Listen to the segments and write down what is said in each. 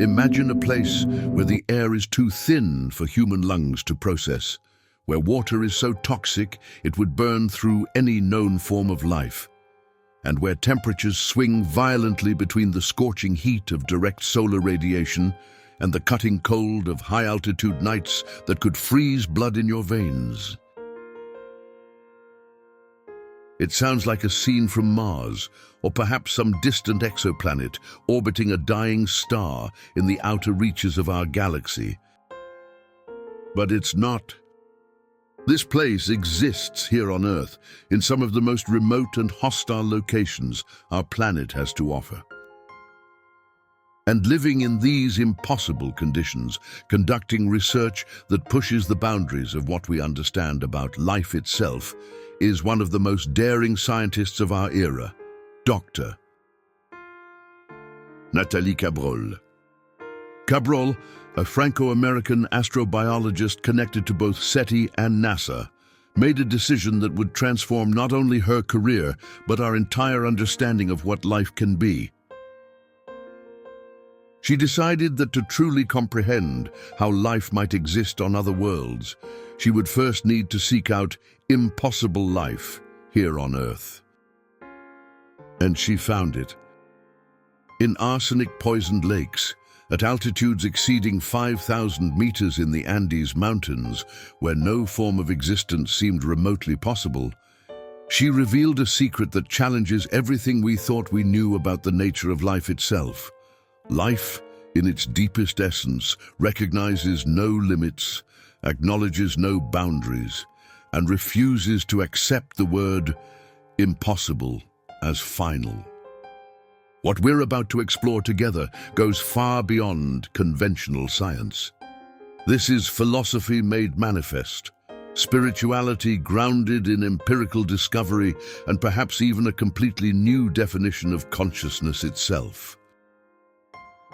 Imagine a place where the air is too thin for human lungs to process, where water is so toxic it would burn through any known form of life, and where temperatures swing violently between the scorching heat of direct solar radiation and the cutting cold of high-altitude nights that could freeze blood in your veins. It sounds like a scene from Mars, or perhaps some distant exoplanet orbiting a dying star in the outer reaches of our galaxy. But it's not. This place exists here on Earth, in some of the most remote and hostile locations our planet has to offer. And living in these impossible conditions, conducting research that pushes the boundaries of what we understand about life itself, is one of the most daring scientists of our era, Dr. Nathalie Cabrol. Cabrol, a Franco-American astrobiologist connected to both SETI and NASA, made a decision that would transform not only her career, but our entire understanding of what life can be. She decided that to truly comprehend how life might exist on other worlds, she would first need to seek out impossible life here on Earth. And she found it. In arsenic-poisoned lakes, at altitudes exceeding 5,000 meters in the Andes Mountains, where no form of existence seemed remotely possible, she revealed a secret that challenges everything we thought we knew about the nature of life itself. Life, in its deepest essence, recognizes no limits, acknowledges no boundaries, and refuses to accept the word impossible as final. What we're about to explore together goes far beyond conventional science. This is philosophy made manifest, spirituality grounded in empirical discovery, and perhaps even a completely new definition of consciousness itself.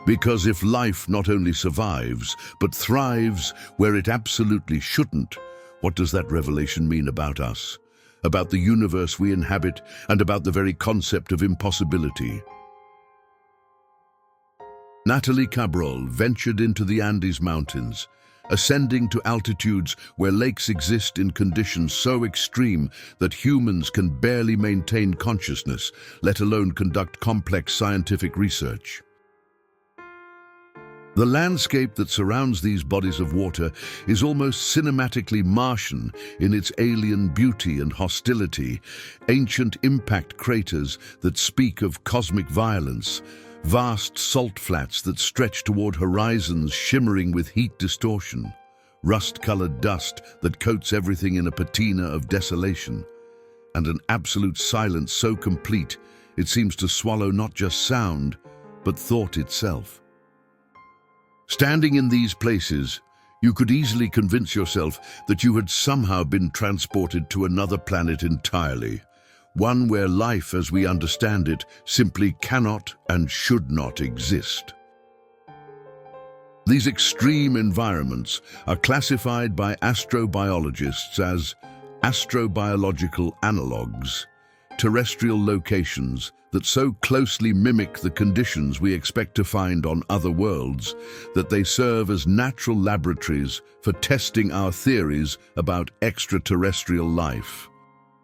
Because if life not only survives, but thrives where it absolutely shouldn't, what does that revelation mean about us, about the universe we inhabit, and about the very concept of impossibility? Nathalie Cabrol ventured into the Andes Mountains, ascending to altitudes where lakes exist in conditions so extreme that humans can barely maintain consciousness, let alone conduct complex scientific research. The landscape that surrounds these bodies of water is almost cinematically Martian in its alien beauty and hostility, ancient impact craters that speak of cosmic violence, vast salt flats that stretch toward horizons shimmering with heat distortion, rust-colored dust that coats everything in a patina of desolation, and an absolute silence so complete it seems to swallow not just sound, but thought itself. Standing in these places, you could easily convince yourself that you had somehow been transported to another planet entirely, one where life as we understand it simply cannot and should not exist. These extreme environments are classified by astrobiologists as astrobiological analogues, terrestrial locations that so closely mimic the conditions we expect to find on other worlds that they serve as natural laboratories for testing our theories about extraterrestrial life.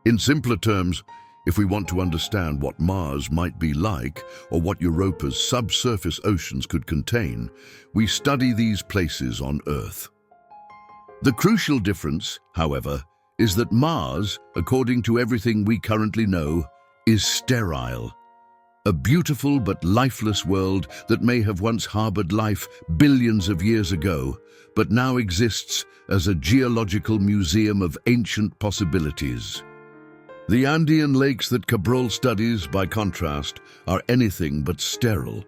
In simpler terms, if we want to understand what Mars might be like or what Europa's subsurface oceans could contain, we study these places on Earth. The crucial difference, however, is that Mars, according to everything we currently know, is sterile. A beautiful but lifeless world that may have once harbored life billions of years ago, but now exists as a geological museum of ancient possibilities. The Andean lakes that Cabrol studies, by contrast, are anything but sterile.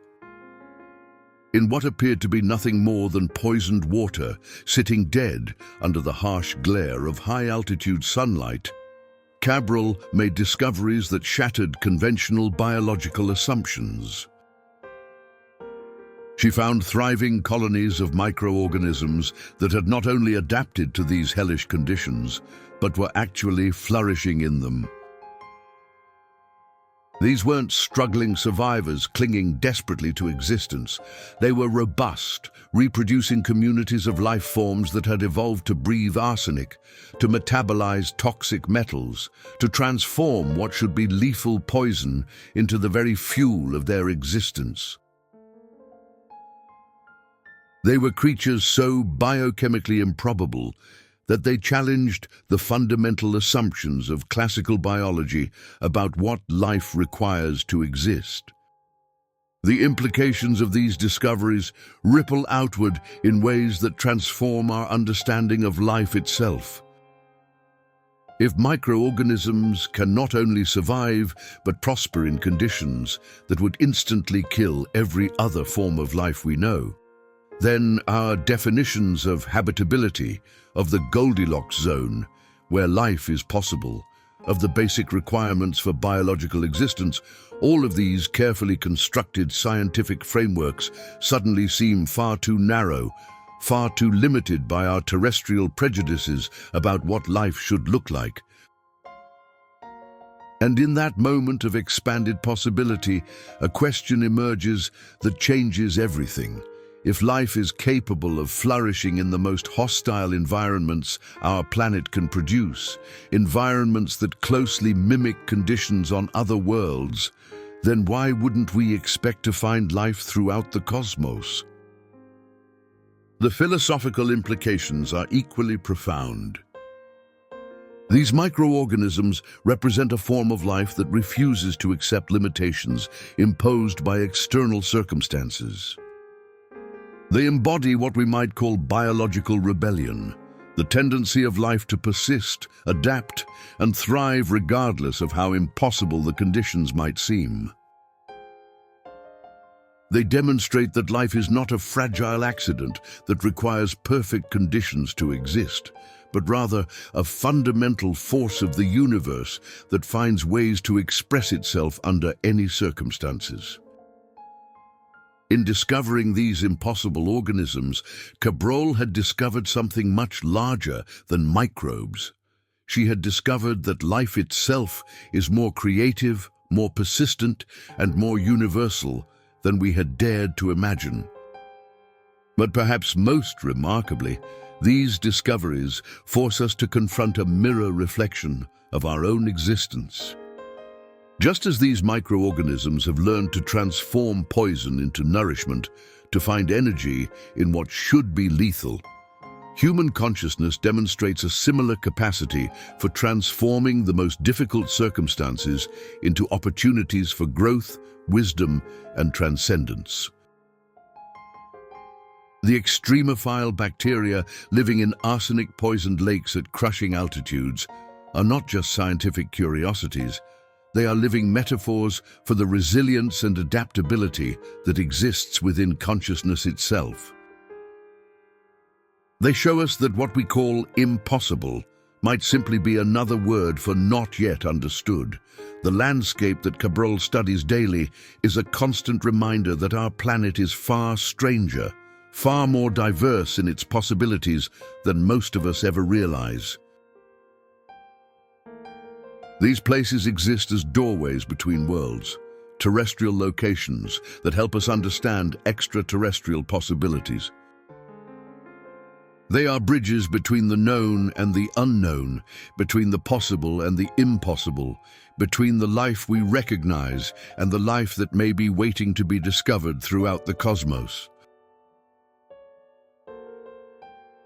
In what appeared to be nothing more than poisoned water, sitting dead under the harsh glare of high-altitude sunlight, Cabrol made discoveries that shattered conventional biological assumptions. She found thriving colonies of microorganisms that had not only adapted to these hellish conditions, but were actually flourishing in them. These weren't struggling survivors clinging desperately to existence. They were robust, reproducing communities of life forms that had evolved to breathe arsenic, to metabolize toxic metals, to transform what should be lethal poison into the very fuel of their existence. They were creatures so biochemically improbable that they challenged the fundamental assumptions of classical biology about what life requires to exist. The implications of these discoveries ripple outward in ways that transform our understanding of life itself. If microorganisms can not only survive but prosper in conditions that would instantly kill every other form of life we know, then our definitions of habitability, of the Goldilocks zone, where life is possible, of the basic requirements for biological existence, all of these carefully constructed scientific frameworks suddenly seem far too narrow, far too limited by our terrestrial prejudices about what life should look like. And in that moment of expanded possibility, a question emerges that changes everything. If life is capable of flourishing in the most hostile environments our planet can produce, environments that closely mimic conditions on other worlds, then why wouldn't we expect to find life throughout the cosmos? The philosophical implications are equally profound. These microorganisms represent a form of life that refuses to accept limitations imposed by external circumstances. They embody what we might call biological rebellion, the tendency of life to persist, adapt, and thrive regardless of how impossible the conditions might seem. They demonstrate that life is not a fragile accident that requires perfect conditions to exist, but rather a fundamental force of the universe that finds ways to express itself under any circumstances. In discovering these impossible organisms, Cabrol had discovered something much larger than microbes. She had discovered that life itself is more creative, more persistent, and more universal than we had dared to imagine. But perhaps most remarkably, these discoveries force us to confront a mirror reflection of our own existence. Just as these microorganisms have learned to transform poison into nourishment, to find energy in what should be lethal, human consciousness demonstrates a similar capacity for transforming the most difficult circumstances into opportunities for growth, wisdom, and transcendence. The extremophile bacteria living in arsenic-poisoned lakes at crushing altitudes are not just scientific curiosities. They are living metaphors for the resilience and adaptability that exists within consciousness itself. They show us that what we call impossible might simply be another word for not yet understood. The landscape that Cabrol studies daily is a constant reminder that our planet is far stranger, far more diverse in its possibilities than most of us ever realize. These places exist as doorways between worlds, terrestrial locations that help us understand extraterrestrial possibilities. They are bridges between the known and the unknown, between the possible and the impossible, between the life we recognize and the life that may be waiting to be discovered throughout the cosmos.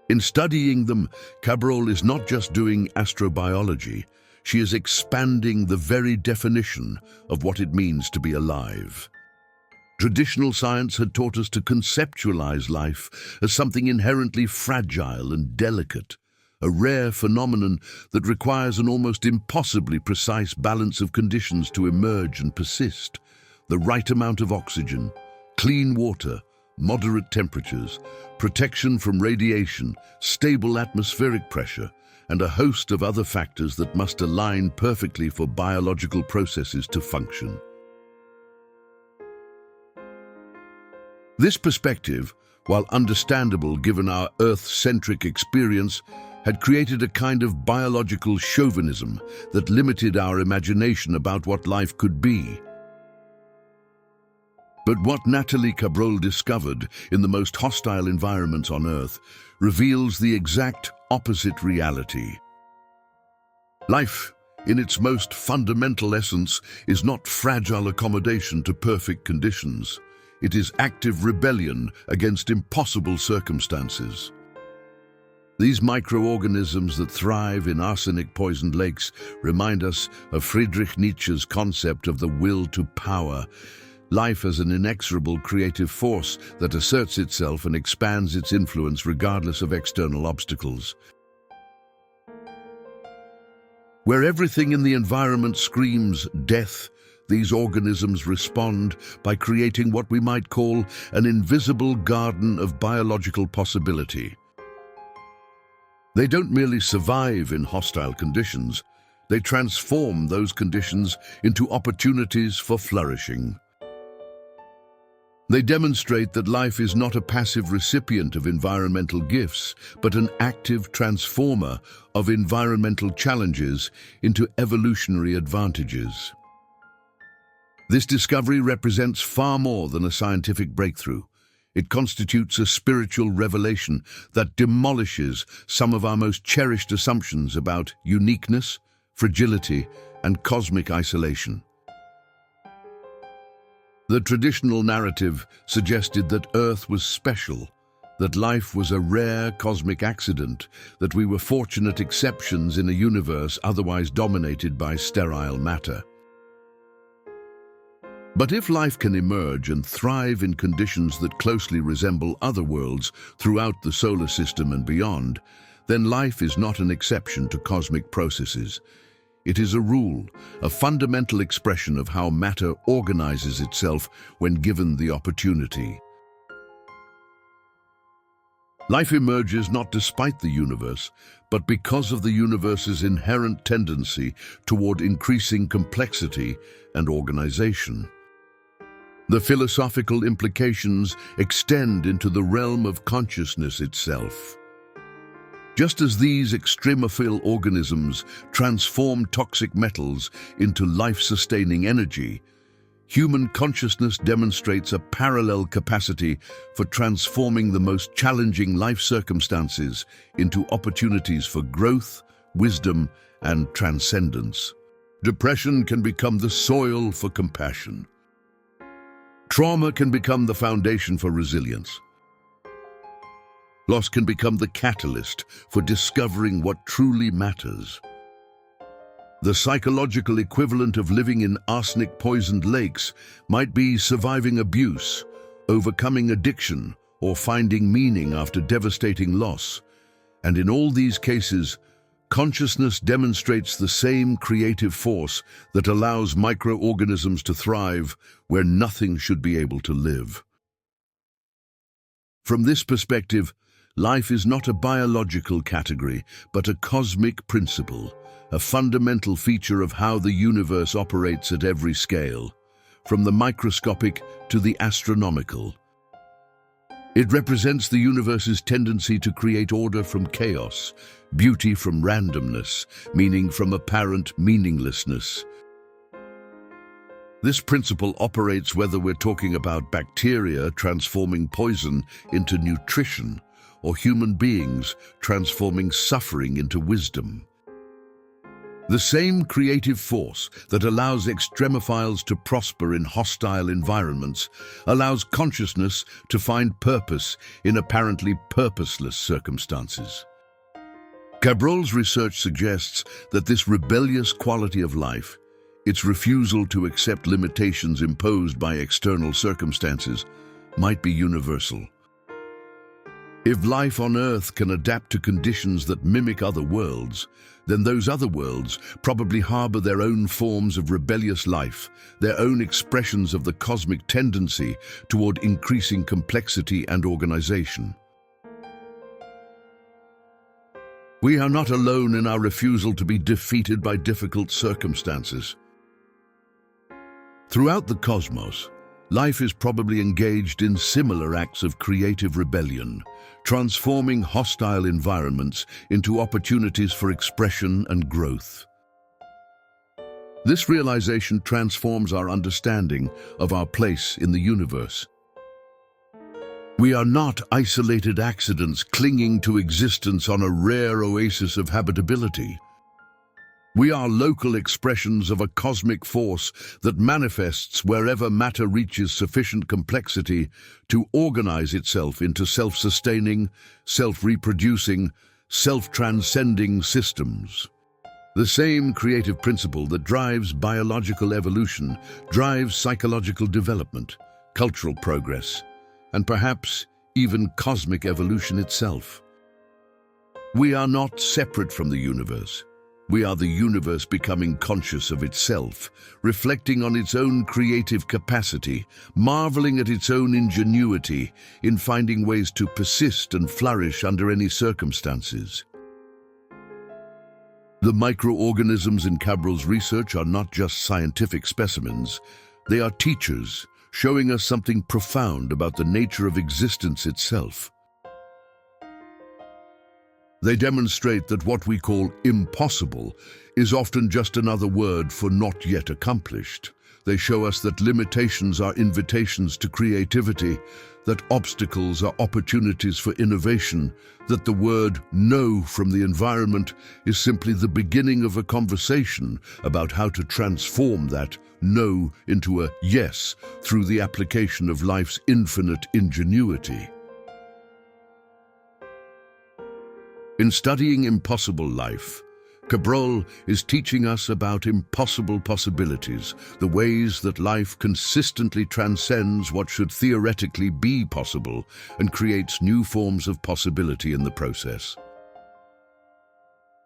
In studying them, Cabrol is not just doing astrobiology. She is expanding the very definition of what it means to be alive. Traditional science had taught us to conceptualize life as something inherently fragile and delicate, a rare phenomenon that requires an almost impossibly precise balance of conditions to emerge and persist. The right amount of oxygen, clean water, moderate temperatures, protection from radiation, stable atmospheric pressure, and a host of other factors that must align perfectly for biological processes to function. This perspective, while understandable given our Earth-centric experience, had created a kind of biological chauvinism that limited our imagination about what life could be. But what Nathalie Cabrol discovered in the most hostile environments on Earth reveals the exact opposite reality. Life, in its most fundamental essence, is not fragile accommodation to perfect conditions. It is active rebellion against impossible circumstances. These microorganisms that thrive in arsenic-poisoned lakes remind us of Friedrich Nietzsche's concept of the will to power. Life as an inexorable creative force that asserts itself and expands its influence regardless of external obstacles. Where everything in the environment screams death, these organisms respond by creating what we might call an invisible garden of biological possibility. They don't merely survive in hostile conditions, they transform those conditions into opportunities for flourishing. They demonstrate that life is not a passive recipient of environmental gifts, but an active transformer of environmental challenges into evolutionary advantages. This discovery represents far more than a scientific breakthrough. It constitutes a spiritual revelation that demolishes some of our most cherished assumptions about uniqueness, fragility, and cosmic isolation. The traditional narrative suggested that Earth was special, that life was a rare cosmic accident, that we were fortunate exceptions in a universe otherwise dominated by sterile matter. But if life can emerge and thrive in conditions that closely resemble other worlds throughout the solar system and beyond, then life is not an exception to cosmic processes. It is a rule, a fundamental expression of how matter organizes itself when given the opportunity. Life emerges not despite the universe, but because of the universe's inherent tendency toward increasing complexity and organization. The philosophical implications extend into the realm of consciousness itself. Just as these extremophile organisms transform toxic metals into life-sustaining energy, human consciousness demonstrates a parallel capacity for transforming the most challenging life circumstances into opportunities for growth, wisdom, and transcendence. Depression can become the soil for compassion. Trauma can become the foundation for resilience. Loss can become the catalyst for discovering what truly matters. The psychological equivalent of living in arsenic-poisoned lakes might be surviving abuse, overcoming addiction, or finding meaning after devastating loss. And in all these cases, consciousness demonstrates the same creative force that allows microorganisms to thrive where nothing should be able to live. From this perspective, life is not a biological category, but a cosmic principle, a fundamental feature of how the universe operates at every scale, from the microscopic to the astronomical. It represents the universe's tendency to create order from chaos, beauty from randomness, meaning from apparent meaninglessness. This principle operates whether we're talking about bacteria transforming poison into nutrition, or human beings transforming suffering into wisdom. The same creative force that allows extremophiles to prosper in hostile environments allows consciousness to find purpose in apparently purposeless circumstances. Cabrol's research suggests that this rebellious quality of life, its refusal to accept limitations imposed by external circumstances, might be universal. If life on Earth can adapt to conditions that mimic other worlds, then those other worlds probably harbor their own forms of rebellious life, their own expressions of the cosmic tendency toward increasing complexity and organization. We are not alone in our refusal to be defeated by difficult circumstances. Throughout the cosmos, Life is probably engaged in similar acts of creative rebellion, transforming hostile environments into opportunities for expression and growth. This realization transforms our understanding of our place in the universe. We are not isolated accidents clinging to existence on a rare oasis of habitability. We are local expressions of a cosmic force that manifests wherever matter reaches sufficient complexity to organize itself into self-sustaining, self-reproducing, self-transcending systems. The same creative principle that drives biological evolution drives psychological development, cultural progress, and perhaps even cosmic evolution itself. We are not separate from the universe. We are the universe becoming conscious of itself, reflecting on its own creative capacity, marveling at its own ingenuity in finding ways to persist and flourish under any circumstances. The microorganisms in Cabrol's research are not just scientific specimens, they are teachers, showing us something profound about the nature of existence itself. They demonstrate that what we call impossible is often just another word for not yet accomplished. They show us that limitations are invitations to creativity, that obstacles are opportunities for innovation, that the word no from the environment is simply the beginning of a conversation about how to transform that no into a yes through the application of life's infinite ingenuity. In studying impossible life, Cabrol is teaching us about impossible possibilities, the ways that life consistently transcends what should theoretically be possible and creates new forms of possibility in the process.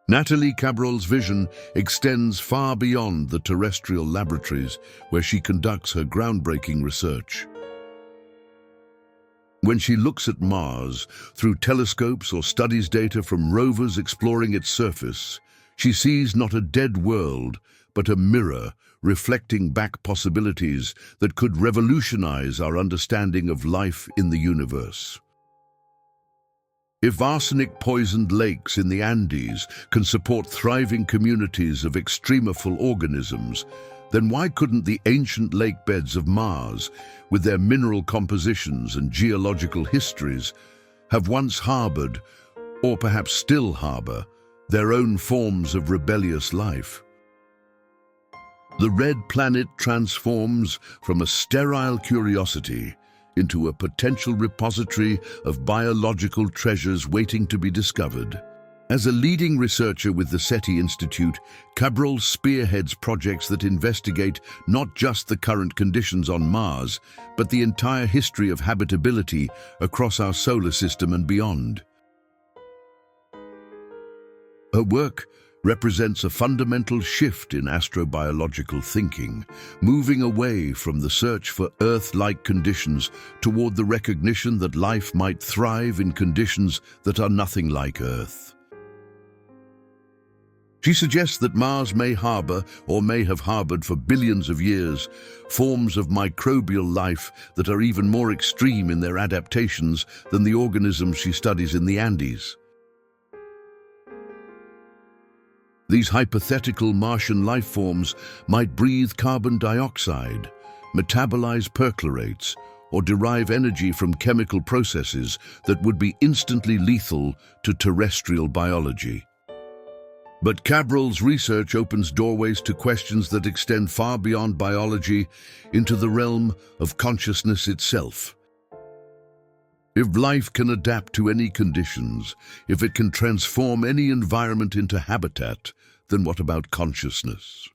Nathalie Cabrol's vision extends far beyond the terrestrial laboratories where she conducts her groundbreaking research. When she looks at Mars through telescopes or studies data from rovers exploring its surface, she sees not a dead world, but a mirror reflecting back possibilities that could revolutionize our understanding of life in the universe. If arsenic-poisoned lakes in the Andes can support thriving communities of extremophile organisms, then why couldn't the ancient lake beds of Mars, with their mineral compositions and geological histories, have once harbored, or perhaps still harbor, their own forms of rebellious life? The red planet transforms from a sterile curiosity into a potential repository of biological treasures waiting to be discovered. As a leading researcher with the SETI Institute, Cabrol spearheads projects that investigate not just the current conditions on Mars, but the entire history of habitability across our solar system and beyond. Her work represents a fundamental shift in astrobiological thinking, moving away from the search for Earth-like conditions toward the recognition that life might thrive in conditions that are nothing like Earth. She suggests that Mars may harbor, or may have harbored for billions of years, forms of microbial life that are even more extreme in their adaptations than the organisms she studies in the Andes. These hypothetical Martian life forms might breathe carbon dioxide, metabolize perchlorates, or derive energy from chemical processes that would be instantly lethal to terrestrial biology. But Cabrol's research opens doorways to questions that extend far beyond biology into the realm of consciousness itself. If life can adapt to any conditions, if it can transform any environment into habitat, then what about consciousness?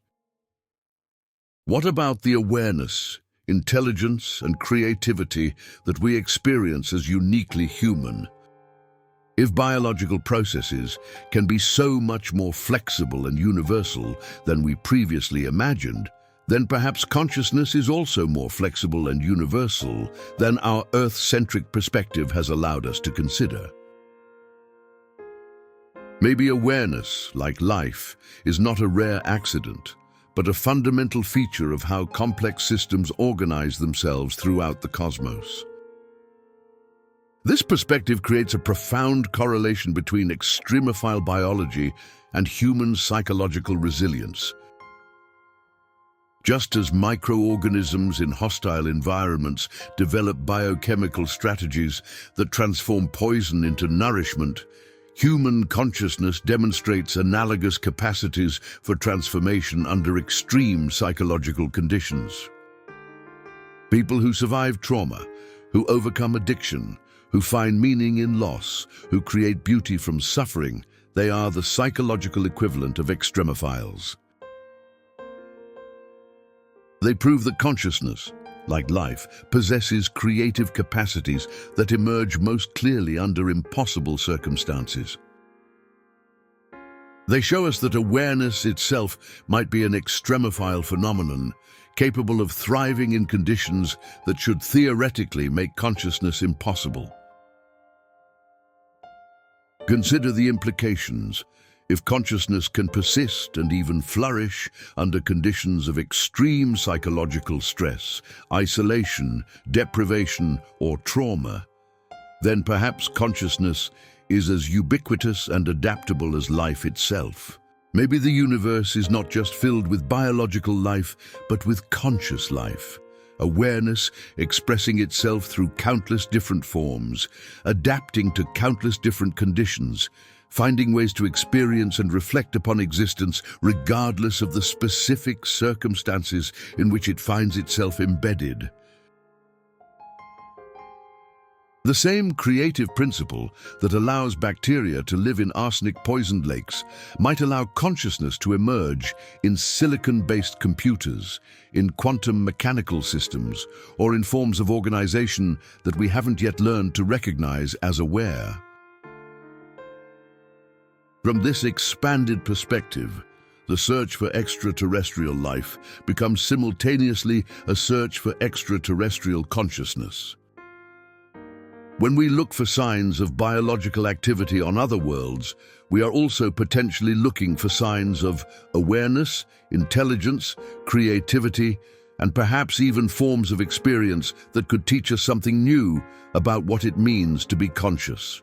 What about the awareness, intelligence, and creativity that we experience as uniquely human? If biological processes can be so much more flexible and universal than we previously imagined, then perhaps consciousness is also more flexible and universal than our Earth-centric perspective has allowed us to consider. Maybe awareness, like life, is not a rare accident, but a fundamental feature of how complex systems organize themselves throughout the cosmos. This perspective creates a profound correlation between extremophile biology and human psychological resilience. Just as microorganisms in hostile environments develop biochemical strategies that transform poison into nourishment, human consciousness demonstrates analogous capacities for transformation under extreme psychological conditions. People who survive trauma, who overcome addiction, who find meaning in loss, who create beauty from suffering, they are the psychological equivalent of extremophiles. They prove that consciousness, like life, possesses creative capacities that emerge most clearly under impossible circumstances. They show us that awareness itself might be an extremophile phenomenon, capable of thriving in conditions that should theoretically make consciousness impossible. Consider the implications. If consciousness can persist and even flourish under conditions of extreme psychological stress, isolation, deprivation, or trauma, then perhaps consciousness is as ubiquitous and adaptable as life itself. Maybe the universe is not just filled with biological life, but with conscious life. Awareness expressing itself through countless different forms, adapting to countless different conditions, finding ways to experience and reflect upon existence regardless of the specific circumstances in which it finds itself embedded. The same creative principle that allows bacteria to live in arsenic-poisoned lakes might allow consciousness to emerge in silicon-based computers, in quantum mechanical systems, or in forms of organization that we haven't yet learned to recognize as aware. From this expanded perspective, the search for extraterrestrial life becomes simultaneously a search for extraterrestrial consciousness. When we look for signs of biological activity on other worlds, we are also potentially looking for signs of awareness, intelligence, creativity, and perhaps even forms of experience that could teach us something new about what it means to be conscious.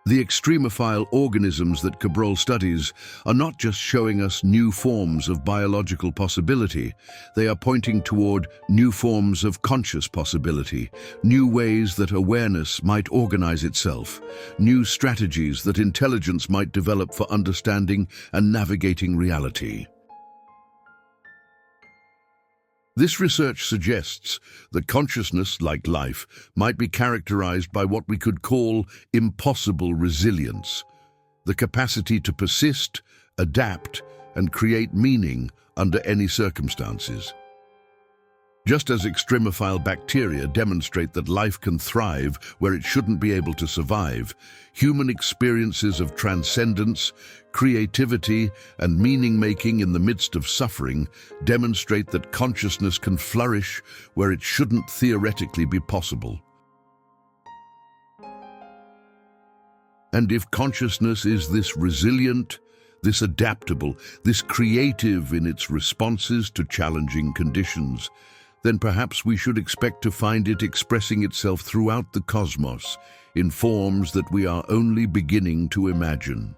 The extremophile organisms that Cabrol studies are not just showing us new forms of biological possibility, they are pointing toward new forms of conscious possibility, new ways that awareness might organize itself, new strategies that intelligence might develop for understanding and navigating reality. This research suggests that consciousness, like life, might be characterized by what we could call impossible resilience, the capacity to persist, adapt, and create meaning under any circumstances. Just as extremophile bacteria demonstrate that life can thrive where it shouldn't be able to survive, human experiences of transcendence, creativity, and meaning-making in the midst of suffering demonstrate that consciousness can flourish where it shouldn't theoretically be possible. And if consciousness is this resilient, this adaptable, this creative in its responses to challenging conditions, then perhaps we should expect to find it expressing itself throughout the cosmos in forms that we are only beginning to imagine.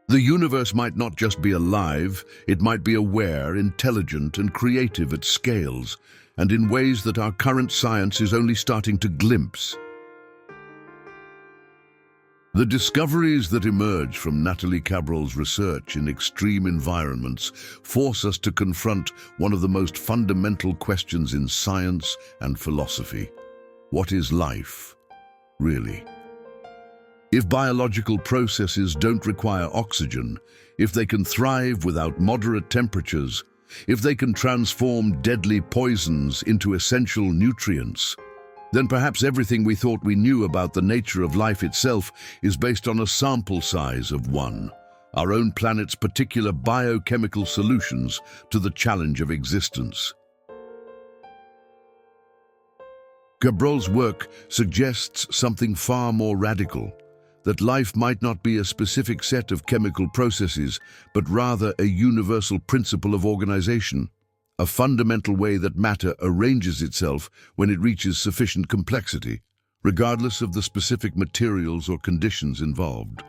The universe might not just be alive, it might be aware, intelligent, and creative at scales, and in ways that our current science is only starting to glimpse. The discoveries that emerge from Nathalie Cabrol's research in extreme environments force us to confront one of the most fundamental questions in science and philosophy. What is life, really? If biological processes don't require oxygen, if they can thrive without moderate temperatures, if they can transform deadly poisons into essential nutrients, then perhaps everything we thought we knew about the nature of life itself is based on a sample size of one, our own planet's particular biochemical solutions to the challenge of existence. Cabrol's work suggests something far more radical. that life might not be a specific set of chemical processes, but rather a universal principle of organization, a fundamental way that matter arranges itself when it reaches sufficient complexity, regardless of the specific materials or conditions involved.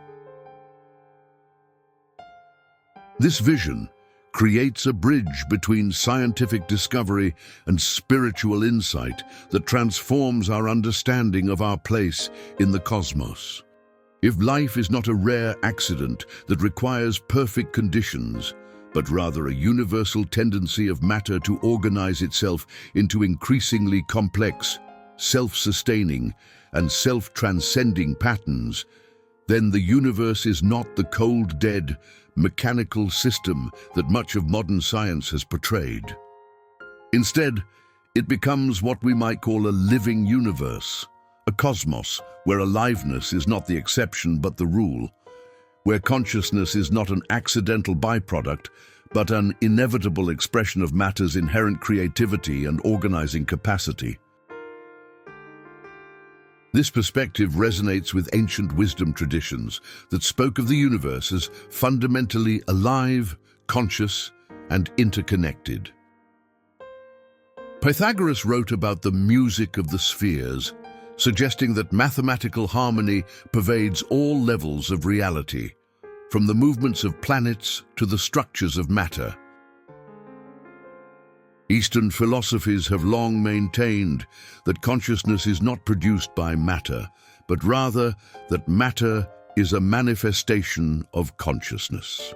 This vision creates a bridge between scientific discovery and spiritual insight that transforms our understanding of our place in the cosmos. If life is not a rare accident that requires perfect conditions, but rather a universal tendency of matter to organize itself into increasingly complex, self-sustaining, and self-transcending patterns, then the universe is not the cold, dead, mechanical system that much of modern science has portrayed. Instead, it becomes what we might call a living universe, a cosmos where aliveness is not the exception but the rule, where consciousness is not an accidental byproduct, but an inevitable expression of matter's inherent creativity and organizing capacity. This perspective resonates with ancient wisdom traditions that spoke of the universe as fundamentally alive, conscious, and interconnected. Pythagoras wrote about the music of the spheres, suggesting that mathematical harmony pervades all levels of reality, from the movements of planets to the structures of matter. Eastern philosophies have long maintained that consciousness is not produced by matter, but rather that matter is a manifestation of consciousness.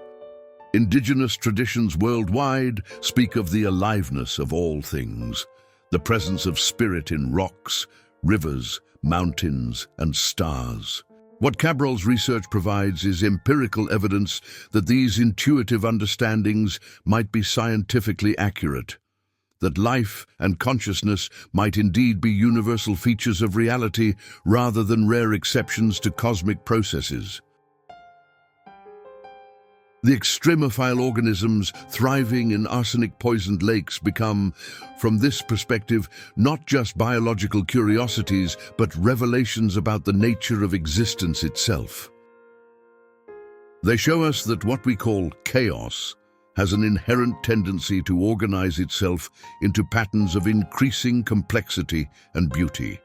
Indigenous traditions worldwide speak of the aliveness of all things, the presence of spirit in rocks, rivers, mountains, and stars. What Cabrol's research provides is empirical evidence that these intuitive understandings might be scientifically accurate, that life and consciousness might indeed be universal features of reality rather than rare exceptions to cosmic processes. The extremophile organisms thriving in arsenic-poisoned lakes become, from this perspective, not just biological curiosities, but revelations about the nature of existence itself. They show us that what we call chaos has an inherent tendency to organize itself into patterns of increasing complexity and beauty.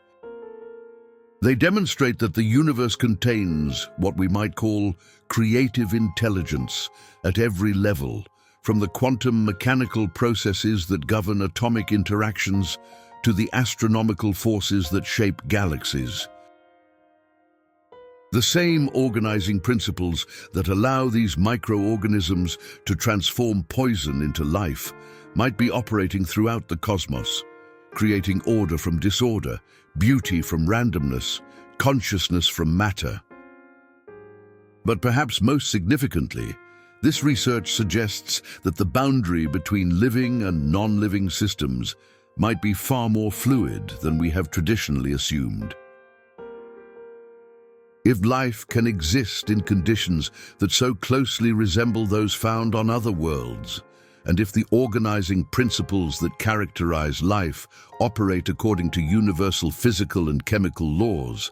They demonstrate that the universe contains what we might call creative intelligence at every level, from the quantum mechanical processes that govern atomic interactions to the astronomical forces that shape galaxies. The same organizing principles that allow these microorganisms to transform poison into life might be operating throughout the cosmos, creating order from disorder, beauty from randomness, consciousness from matter. But perhaps most significantly, this research suggests that the boundary between living and non-living systems might be far more fluid than we have traditionally assumed. If life can exist in conditions that so closely resemble those found on other worlds, and if the organizing principles that characterize life operate according to universal physical and chemical laws,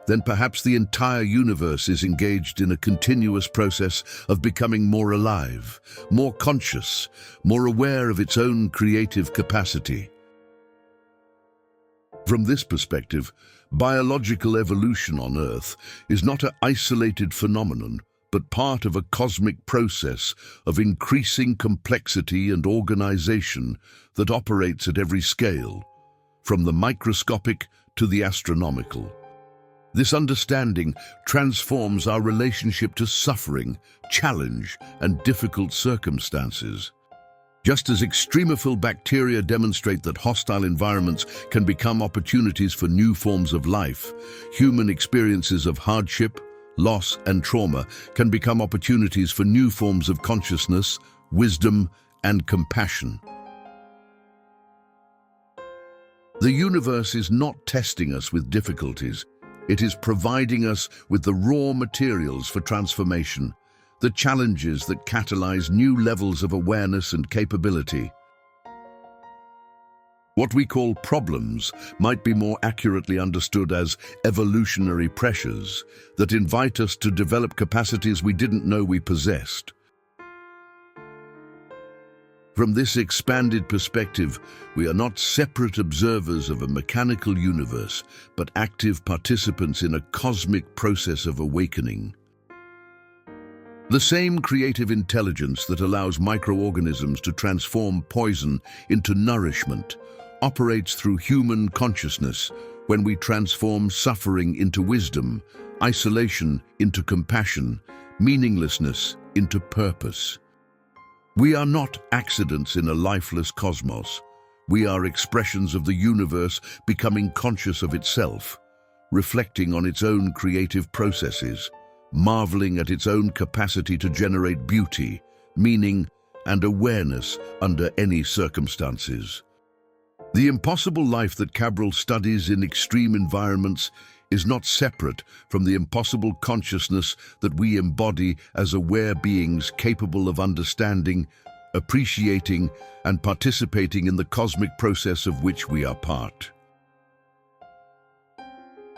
then perhaps the entire universe is engaged in a continuous process of becoming more alive, more conscious, more aware of its own creative capacity. From this perspective, biological evolution on Earth is not an isolated phenomenon, but part of a cosmic process of increasing complexity and organization that operates at every scale, from the microscopic to the astronomical. This understanding transforms our relationship to suffering, challenge, and difficult circumstances. Just as extremophile bacteria demonstrate that hostile environments can become opportunities for new forms of life, human experiences of hardship, loss, and trauma can become opportunities for new forms of consciousness, wisdom, and compassion. The universe is not testing us with difficulties. It is providing us with the raw materials for transformation, the challenges that catalyze new levels of awareness and capability. What we call problems might be more accurately understood as evolutionary pressures that invite us to develop capacities we didn't know we possessed. From this expanded perspective, we are not separate observers of a mechanical universe, but active participants in a cosmic process of awakening. The same creative intelligence that allows microorganisms to transform poison into nourishment operates through human consciousness when we transform suffering into wisdom, isolation into compassion, meaninglessness into purpose. We are not accidents in a lifeless cosmos. We are expressions of the universe becoming conscious of itself, reflecting on its own creative processes, marveling at its own capacity to generate beauty, meaning, and awareness under any circumstances. The impossible life that Cabrol studies in extreme environments is not separate from the impossible consciousness that we embody as aware beings capable of understanding, appreciating, and participating in the cosmic process of which we are part.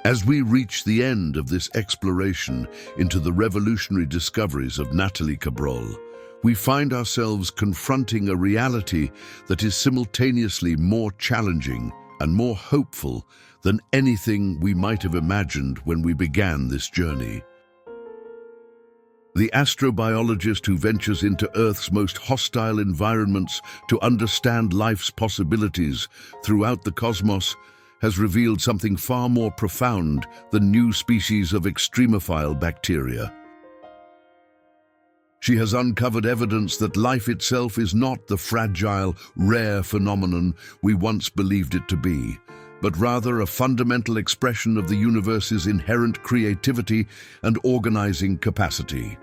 As we reach the end of this exploration into the revolutionary discoveries of Nathalie Cabrol, we find ourselves confronting a reality that is simultaneously more challenging and more hopeful than anything we might have imagined when we began this journey. The astrobiologist who ventures into Earth's most hostile environments to understand life's possibilities throughout the cosmos has revealed something far more profound than new species of extremophile bacteria. She has uncovered evidence that life itself is not the fragile, rare phenomenon we once believed it to be, but rather a fundamental expression of the universe's inherent creativity and organizing capacity.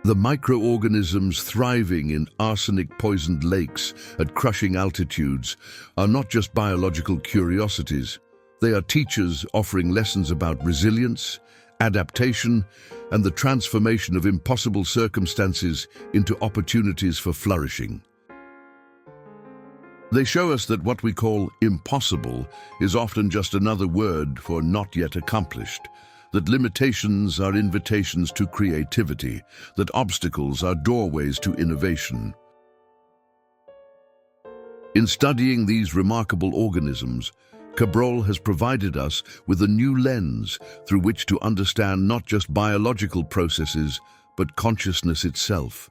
The microorganisms thriving in arsenic-poisoned lakes at crushing altitudes are not just biological curiosities. They are teachers offering lessons about resilience, adaptation, and the transformation of impossible circumstances into opportunities for flourishing. They show us that what we call impossible is often just another word for not yet accomplished, that limitations are invitations to creativity, that obstacles are doorways to innovation. In studying these remarkable organisms, Cabrol has provided us with a new lens through which to understand not just biological processes, but consciousness itself.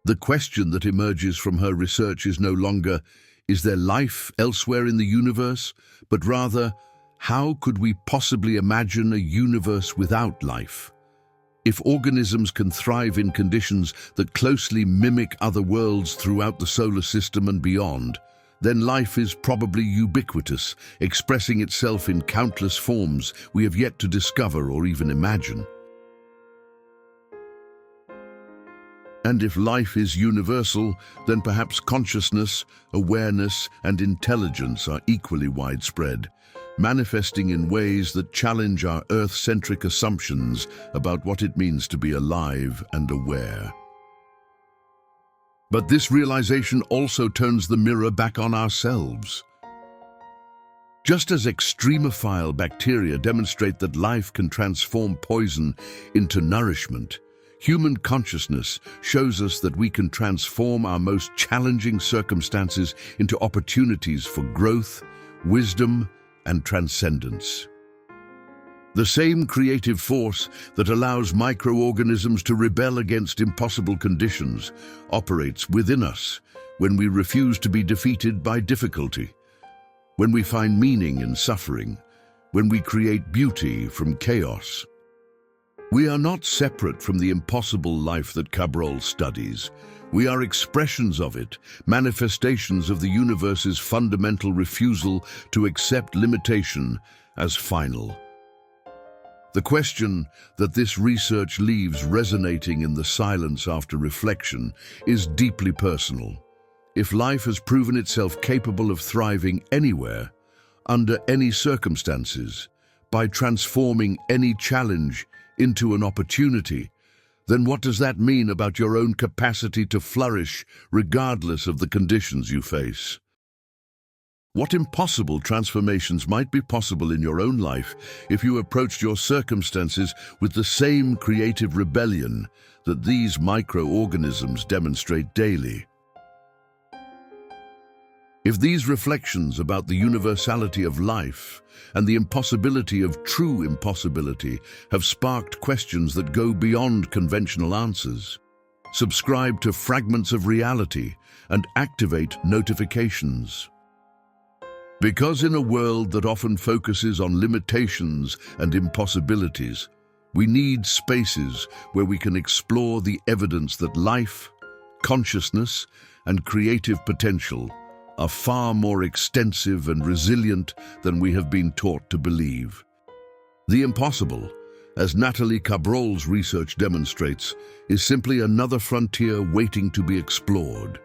The question that emerges from her research is no longer, is there life elsewhere in the universe? But rather, how could we possibly imagine a universe without life? If organisms can thrive in conditions that closely mimic other worlds throughout the solar system and beyond, then life is probably ubiquitous, expressing itself in countless forms we have yet to discover or even imagine. And if life is universal, then perhaps consciousness, awareness, and intelligence are equally widespread, manifesting in ways that challenge our Earth-centric assumptions about what it means to be alive and aware. But this realization also turns the mirror back on ourselves. Just as extremophile bacteria demonstrate that life can transform poison into nourishment, human consciousness shows us that we can transform our most challenging circumstances into opportunities for growth, wisdom, and transcendence. The same creative force that allows microorganisms to rebel against impossible conditions operates within us when we refuse to be defeated by difficulty, when we find meaning in suffering, when we create beauty from chaos. We are not separate from the impossible life that Cabrol studies. We are expressions of it, manifestations of the universe's fundamental refusal to accept limitation as final. The question that this research leaves resonating in the silence after reflection is deeply personal. If life has proven itself capable of thriving anywhere, under any circumstances, by transforming any challenge into an opportunity, then what does that mean about your own capacity to flourish regardless of the conditions you face? What impossible transformations might be possible in your own life if you approached your circumstances with the same creative rebellion that these microorganisms demonstrate daily? If these reflections about the universality of life and the impossibility of true impossibility have sparked questions that go beyond conventional answers, subscribe to Fragments of Reality and activate notifications. Because in a world that often focuses on limitations and impossibilities, we need spaces where we can explore the evidence that life, consciousness, and creative potential are far more extensive and resilient than we have been taught to believe. The impossible, as Nathalie Cabrol's research demonstrates, is simply another frontier waiting to be explored.